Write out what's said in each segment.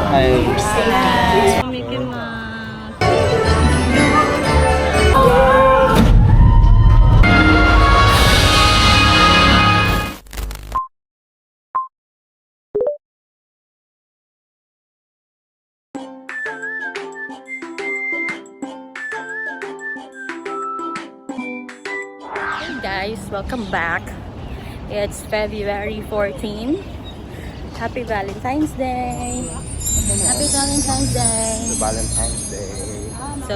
Hi. Mickey Mouse. Hey guys, welcome back. It's February 14. Happy Valentine's Day. Happy Valentine's Day. Valentine's Day. So,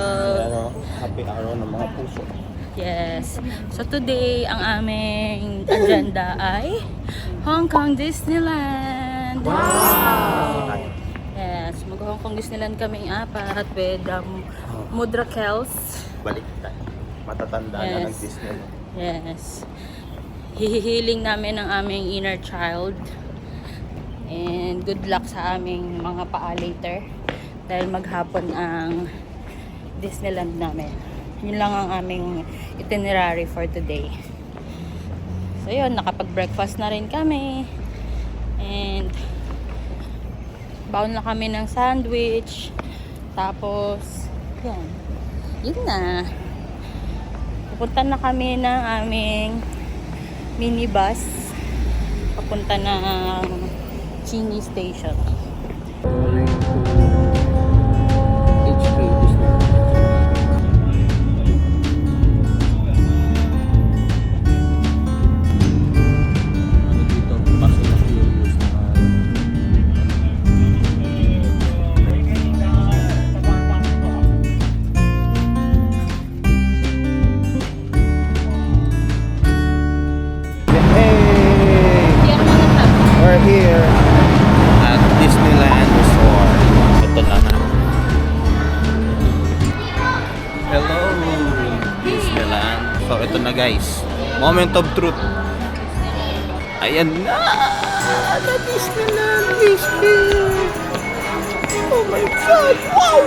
Happy araw ng mga puso. yes. So today, ang aming agenda ay Hong Kong Disneyland. Wow! Yes, mag-Hong Kong Disneyland kaming apat with Mudra Kels. Baliktad. Matatanda na ng Disney. Yes. Hihihiling namin ang aming inner child. And good luck sa aming mga paa later. Dahil maghapon ang Disneyland namin. Yun lang ang aming itinerary for today. So yun, nakapag-breakfast na rin kami. And baon na kami ng sandwich. Tapos, yun. Yun na. Pupunta na kami ng aming minibus. Papunta ng Chinese Station. HQ Disney. Dito, pasok na curious na we're here at Disneyland Resort. Ito na na. Hello, Disneyland. So, ito na guys. Moment of truth. Ayan na! The Disneyland is here! Oh my God! Wow!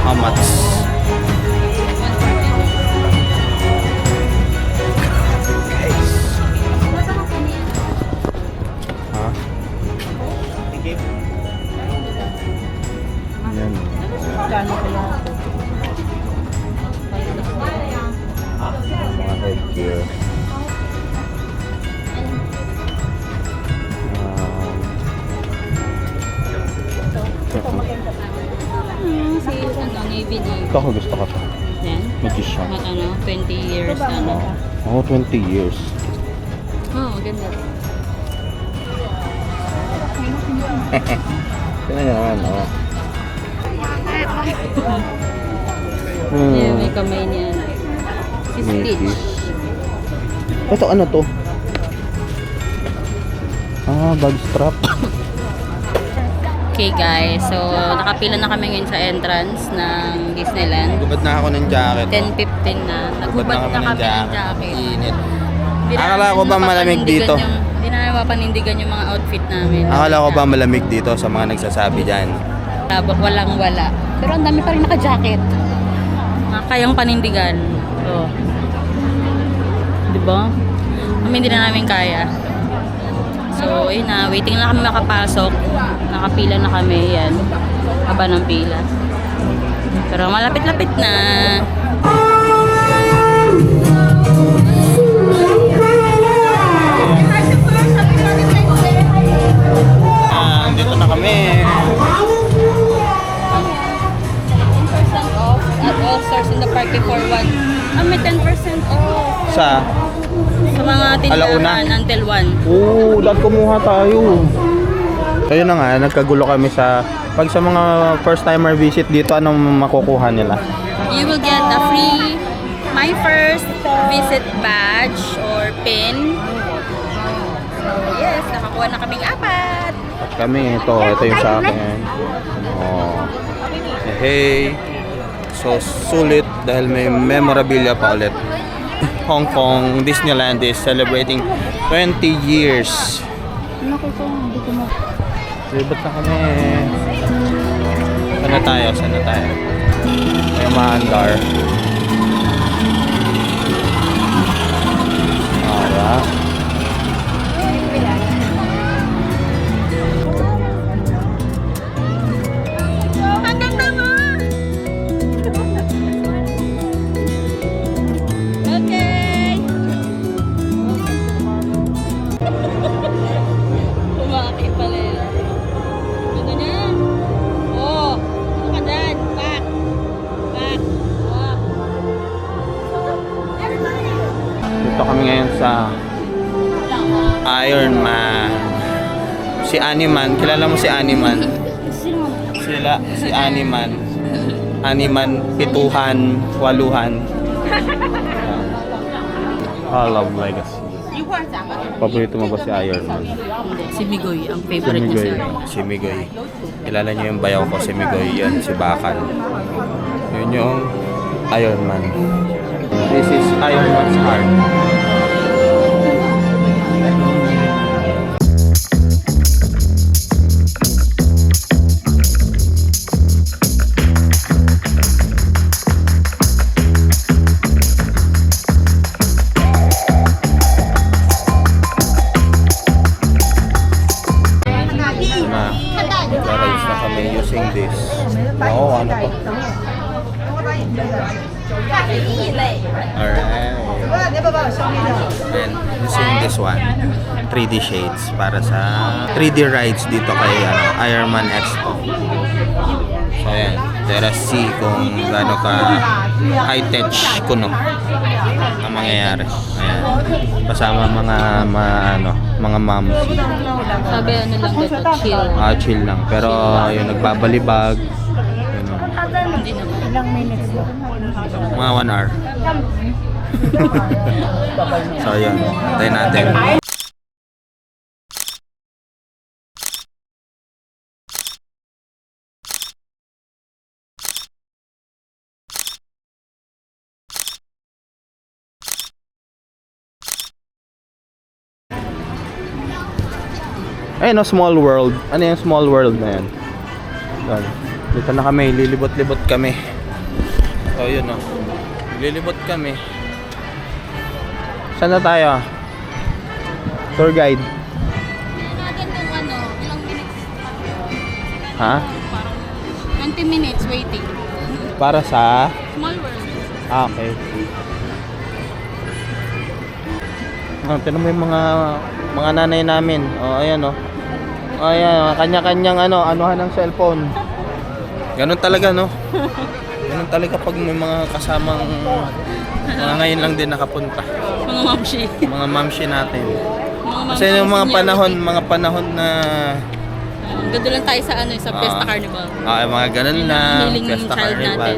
How much? Guys. Ha? Yan. Kano kaya? Mga headgear. Si Navy Navy. Ito ako gusto ko to. Yan. Magician. 20 years Oh, 20 years. Oh, ganda. Tingnan nyo naman, oh. Yeah, may kamay niya. Si Mickey. Stitch. Ito ano to? Bag strap. Okay guys, so nakapila na kami ngayon sa entrance ng Disneyland. Gubad na ako ng jacket. 10:15 na. Naghubad na kami ng jacket. Init. Di na Akala ko ba namin malamig dito? Hindi na mapanindigan yung mga outfit namin. Akala ko ba malamig dito sa mga nagsasabi dyan? Walang wala. Pero ang dami pa rin naka-jacket. Kayang panindigan. So, diba? Kami hindi na namin kaya. So, ayun na. Waiting lang kami makapasok. Nakapila na kami. Yan. Haba ng pila. Pero malapit-lapit na. Dito na kami. 10% off at all stores in the park before 1. May 10% off. Sa? Sa mga Alauna? tindahan until 1. Dapat kumuha tayo. So yun na nga, nagkagulo kami sa pag sa mga first timer visit dito, anong makukuha nila? You will get a free My First Visit badge or pin. So yes, nakakuha na kaming apat. At kami, ito yung sa akin. Oh. Hey. So sulit dahil may memorabilia pa ulit. Hong Kong Disneyland is celebrating 20 years. Libat na kami. Sana tayo. May maandar. Alright. Hanggang tama! Okay! Kumaki pala yun. Ganda na. Oh! Ano ka dyan? Back! Back! Oh! Dito kami ngayon sa Iron Man. Si Animan. Kilala mo si Animan? Si Animan. Animan, 7, 8. I love Legacy. Paborito mo ba si Iron Man? Si Migoy, ang Si favorite niya Migoy. sir. Si Migoy. Kilala niyo yung bayaw ko, si Migoy. Yan, si Bakal. Yun yung Iron Man. This is Iron Man's heart. Na-arrange na kami using this. Oo, ano pa? Alright. And using this one, 3D shades para sa 3D rides dito kay Iron Man Expo. So ayan, let us see kung gaano ka high-tech kuno ang mangyayari. Ayan. Kasama mga moms. Sabi ano lang dito, chill. Chill lang. Pero yung nagbabalibag, yun, Hindi naman. mga 1 hour. So yun, tayo natin. Ayun, no, small world. Ano yung small world na yan? Doon. Dito na kami, lilibot-libot kami. So yun, no. Lilibot kami. Saan na tayo? Tour guide. Magandang ano, ilang minutes. Ha? Parang 20 minutes waiting. Para sa... Small world. Okay. Tinan mo yung mga nanay namin. Ayan, oh. Ayan, kanya-kanyang anuhan ng cellphone. Ganun talaga, no? Ganun talaga pag may mga kasamang mga ngayon lang din nakapunta. Mga mamshi. Mga mamshi natin. Mga Kasi yung mga panahon na ganda lang tayo sa sa Fiesta Carnival. mga ganun lang, Healing Fiesta child Carnival. natin.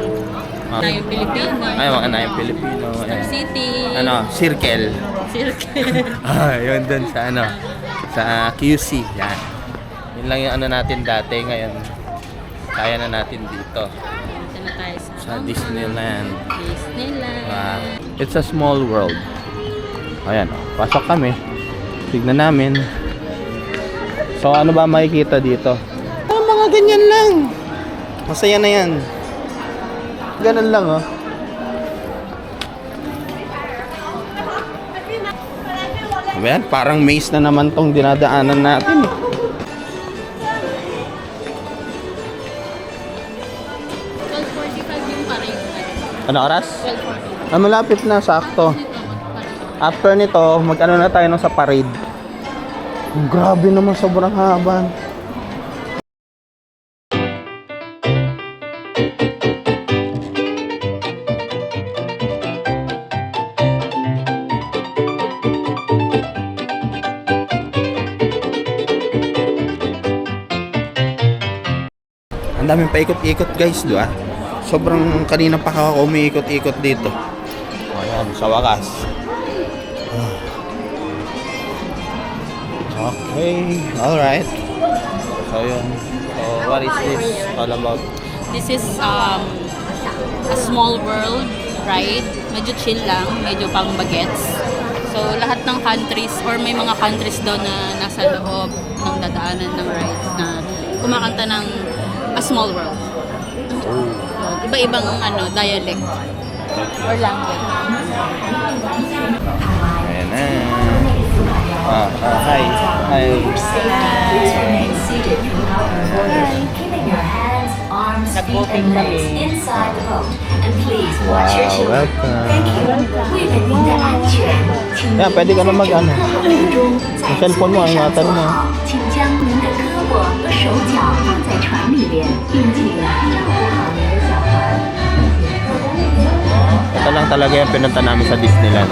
Na yung Pilipino. Ay, mga na yung Pilipino. Star City. Circle. Circle. Yun dun sa sa QC. Yan. Yun lang yung natin dati. Ngayon, kaya na natin dito. Dito na tayo Sa Disneyland. Disneyland. It's a small world. Ayan, pasok kami. Tignan namin. So, ano ba makikita dito? Mga ganyan lang. Masaya na yan. Ganun lang, oh. Ayan, parang maze na naman tong dinadaanan natin, eh. Yung parang Ano oras? 12:40. Malapit na, sakto. After nito, mag-ano na tayo sa parade. Grabe naman, sobrang haba. Ang daming paikot-ikot, guys, di ba? Sobrang kanina pa ako umiikot-ikot dito. Ayan, sa wakas. Okay, alright. So yun. So what is this all about? This is a small world ride. Medyo chill lang, medyo pang bagets. So lahat ng countries or may mga countries daw na nasa loob ng dadaanan ng rides na kumakanta ng A Small World. So, iba-ibang dialect or language. Ayan na. Hi. Hi. Nag-booking kami. Wow, welcome. Yan, pwede ka na mag-ano. Yung cellphone mo, ingatan mo. 请将您的胳膊和手脚放在船里边，并请照顾好您的小孩。 Ito lang talaga yung pinunta namin sa Disneyland.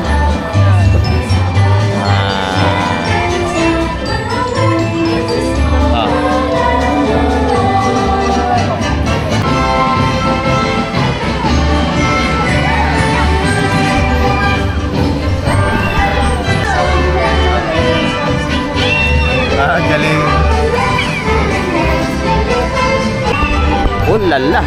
Galing. Oh, lala.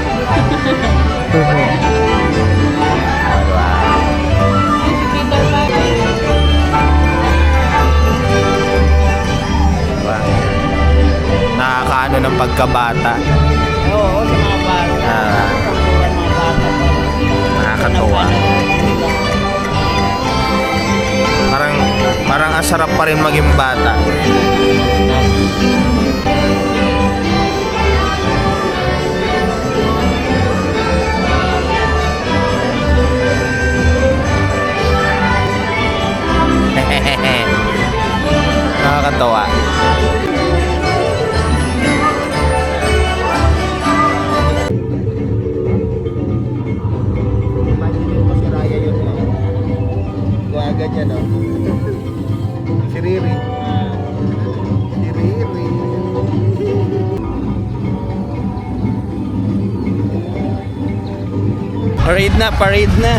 Nakakaano ng pagkabata. Oo, sa mga bata. Mga bata. Nakakatuwa. Parang asarap pa rin maging bata. Nakakatawa. Imagine mo si Raya yun lang. Gaga niya, no? Si Riri. Si Riri. Parade na, parade na.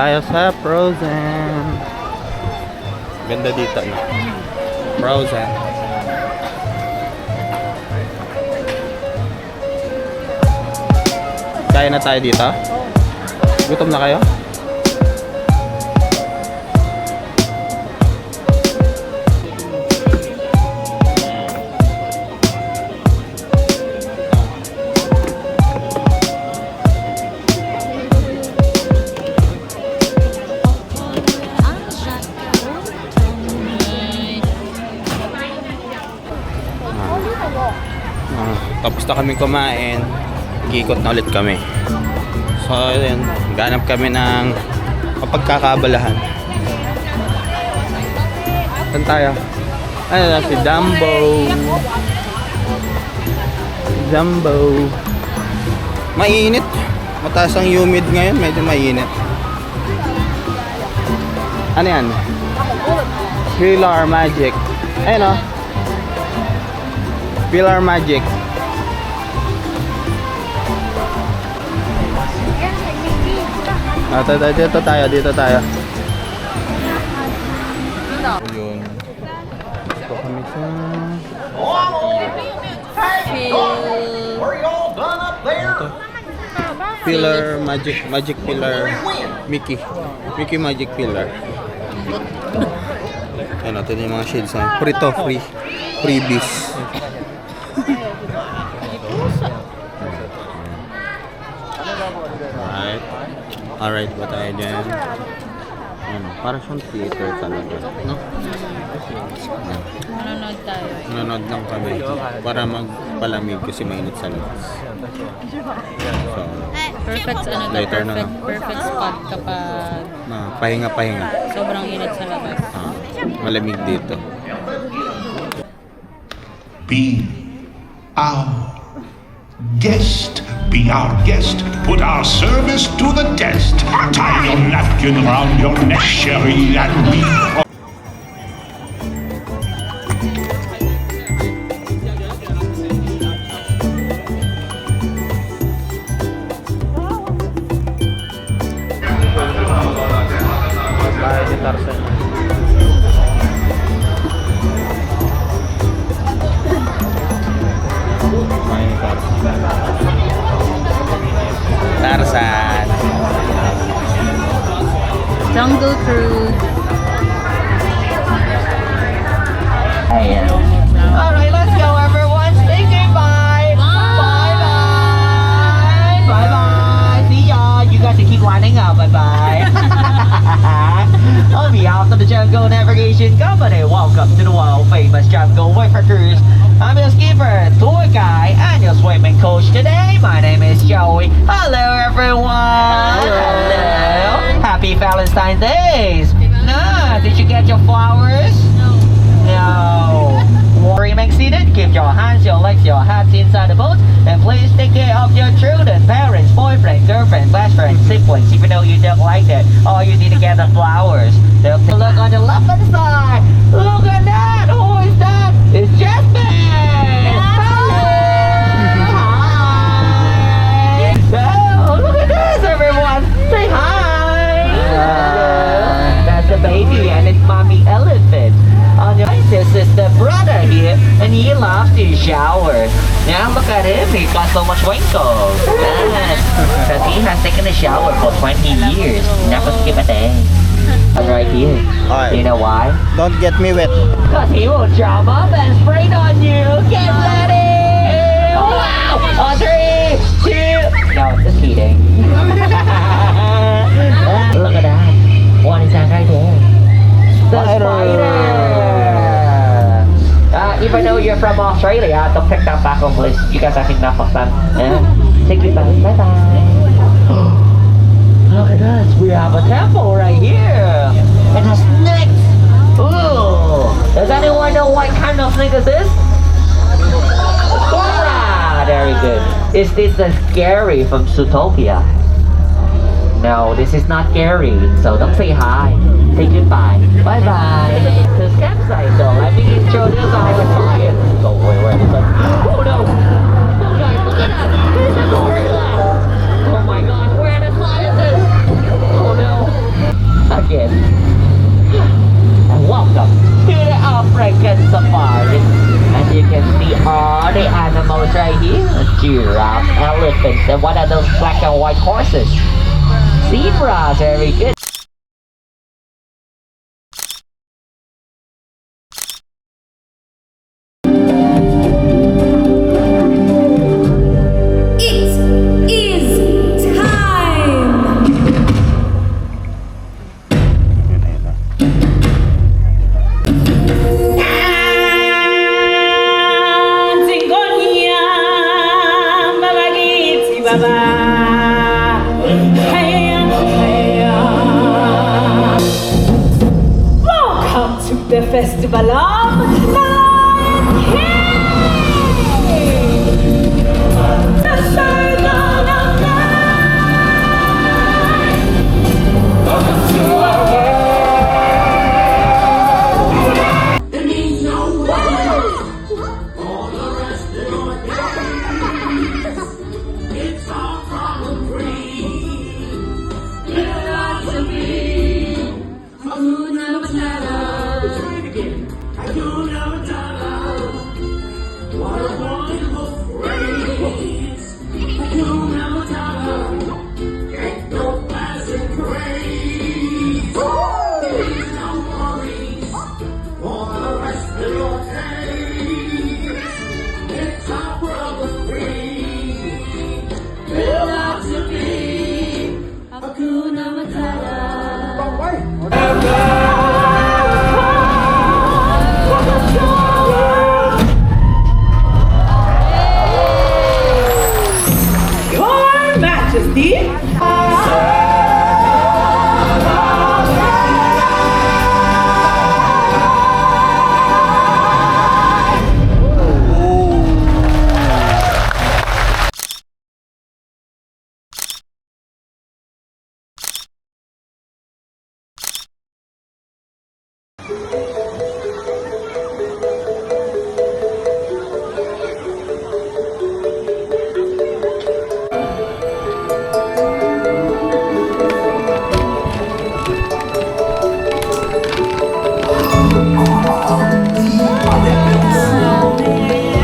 Tayo sa Frozen. Ganda dito, no? Frozen. Kaya na tayo dito? Gutom na kayo? Tapos na kami kumain, ikot na ulit kami. So ayun, ganap kami ng mapagkakabalahan. Saan tayo? Ano na, si Dumbo. Dumbo. Mainit. Mataas ang humid ngayon, medyo mainit. Ano yan? Pillar Magic. Ayun o. Pillar Magic. Dito tayo. Ayun. Dito kami sa Pillar Magic Pillar Mickey Magic Pillar. Ayun, ito yung mga shades na freebies. Alright, ba tayo dyan? Ano, para siyang theater talaga, no? Manonood tayo. Nanonood lang kami para magpalamig kasi mainit sa labas. So, Perfect later na. perfect spot kapag pahinga. sobrang init sa labas. Malamig dito. Be our guest. Be our guest. Put our service to the test. Tie your napkin around your neck, Sherry, and be. Bahay ni Tarzan. Bahay ni Tarzan. Jungle Cruise. Alright, let's go everyone. Say goodbye. Bye-bye. Bye-bye. See ya. You guys can keep lining up. Bye-bye. On behalf of the Jungle Navigation Company, welcome to the world-famous Jungle Wiper Cruise. I'm your skipper, tour guide, and your swimming coach today. My name is Joey. Hello everyone. Hello. Happy Valentine's Day. Did you get your flowers? No. Remain seated, keep your hands, your legs, your hats inside the boat, and please take care of your children, parents, boyfriend, girlfriend, best friend, siblings, even though you don't like that. All you need to get the flowers. Look on the left hand side. Look at that. Who is that? It's Jasmine. Hi. Oh, look at this, everyone. Say hi. That's the baby, and it's mommy elephant. On your right, this is the brother here, and he loves to shower. Now look at him, he's got so much wrinkles. Yes, because he has taken a shower for 20 years, never skip a day. And right here, Alright. you know why? Don't get me wet. Because he will jump up and spray it on you. Get ready! Wow! On 3, 2, no, just kidding. Look at that. One is right there. The spider! Even though you're from Australia, don't pick that back on, please. You guys have enough of that. Say goodbye. Bye-bye. Look at this. We have a temple right here. And a snake. Ooh. Does anyone know what kind of snake this is? Cobra! Very good. Is this a scary from Zootopia? No, this is not Gary, so don't say hi. Say goodbye. Bye-bye. This campsite, though. Let me introduce our client. Oh, wait. Oh, no. Oh, guys, look at that. There's a gorilla. Oh, my God. Where are the scientists? Oh, no. again. And welcome to the African Safari. And you can see all the animals right here. Giraffe, elephants, and what are those black and white horses? Zebras, very good. It is time! Yun, ayun na. Antigonia, babagiti baba. Hey, hey. Welcome to the festival of Lion King. The circle of life. Welcome to our world. There means no way. All the rest of your days, it's all problem free. There ought to be Hakuna Matata. Try it again. Hakuna Matata. What a wonderful phrase. Hakuna Matata. Ain't no passing craze. There's no worries for the rest of your days. It's all problem free. There ought to be Hakuna Matata. Your Majesty.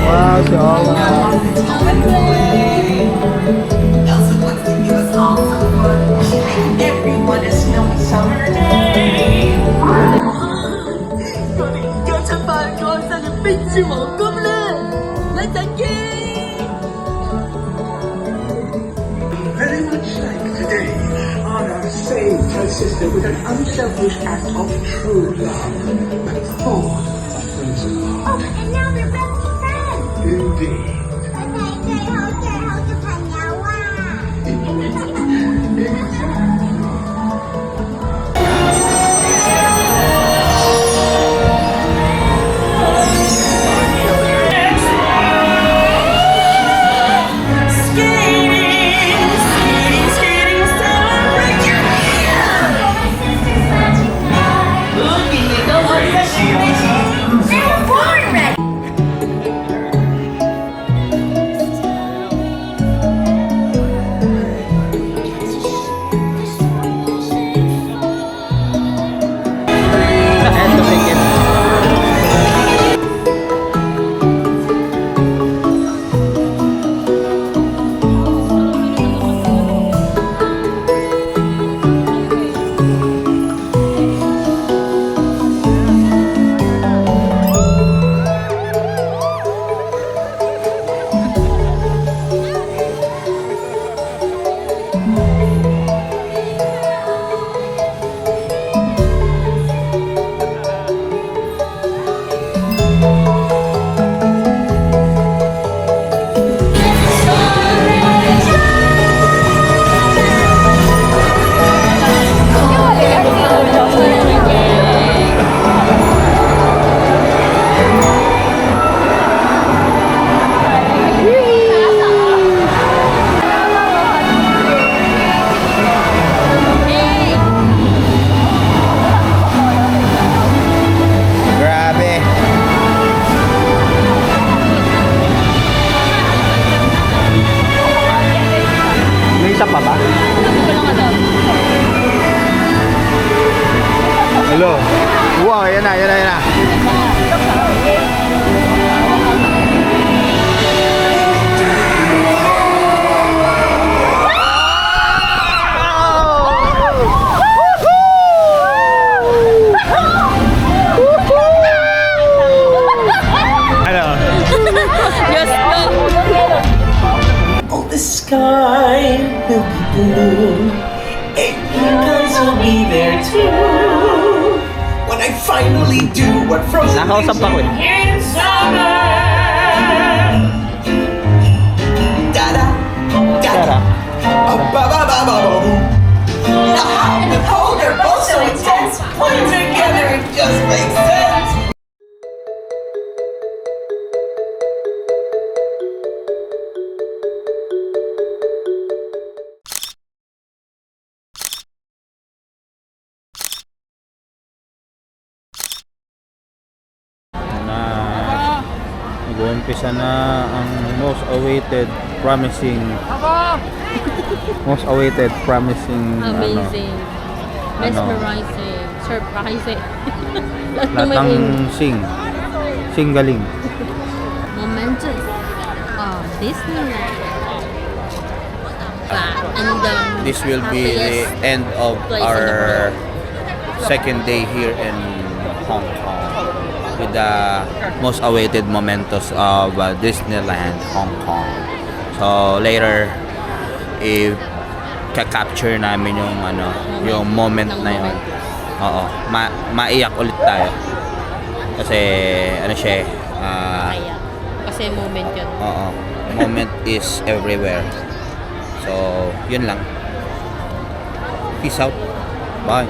Wow, si Ola. Everyone is snowy summer day. Very much like today, honor saved her sister with an unselfish act of true love. For a friend's love. Oh, and now they're best friends. Indeed. 我给你个吻。yan na, yan na, yan na. Ano? Just go! Oh, the sky will be blue, and you guys will be there too. When I finally do what Frozen Nakausap ako eh. in summer. Da-da, da-da, ba-ba-ba-ba-ba-boom. The hot, the cold, they're both so intense. Put them together, it just makes sense. Na nag-uumpisa na ang most awaited promising Amazing. Ano? Mesmerizing. Surprising. lahat ng sing galing. Momentous. Disneyland. And then This will be the end of place in the our second day here in Hong Kong with the most awaited mementos of Disneyland Hong Kong. So later, if ka-capture namin yung yung moment na yun. Oo, maiyak ulit tayo. Kasi siya Kaya. Kasi moment yun. oo, moment is everywhere. So, yun lang. Peace out. Bye.